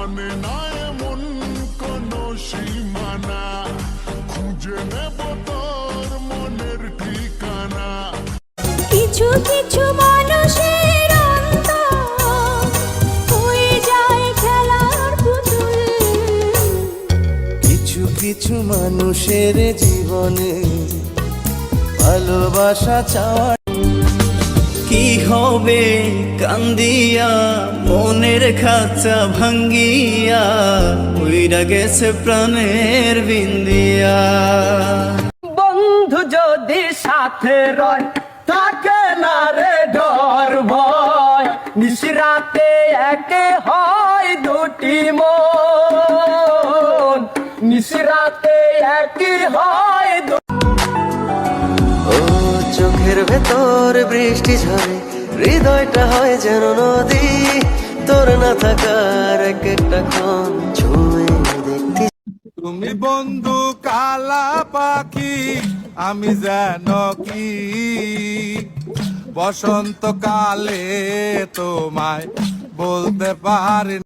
মানে না এমন কোন সীমানা, খুঁজে নেব তোর মনের ঠিকানা। কিছু কিছু মানুষের অন্তর হয়ে যায় খেলার পুতুল, কিছু কিছু মানুষের জীবনে ভালোবাসা চাওয়া। কি হবে কান্দিয়া মনের খাঁচা ভাঙ্গিয়া, উইরা গেছে প্রাণের বিন্দিয়া। বন্ধু যদি সাথে রয় থাকে না রে ডর ভয়, নিশিরাতে একে হয় দুটি মন, নিশিরাতে একই হয় ও চোখের ভেতর বৃষ্টি ঝরে, হৃদয়টা হয় যেন নদী, তোর না থাকার এক একটা ক্ষণ ছুঁয়ে দেখতে। তুমি বন্ধু কালা পাখি, আমি যেন কি বসন্তকালে তোমায় বলতে পারি।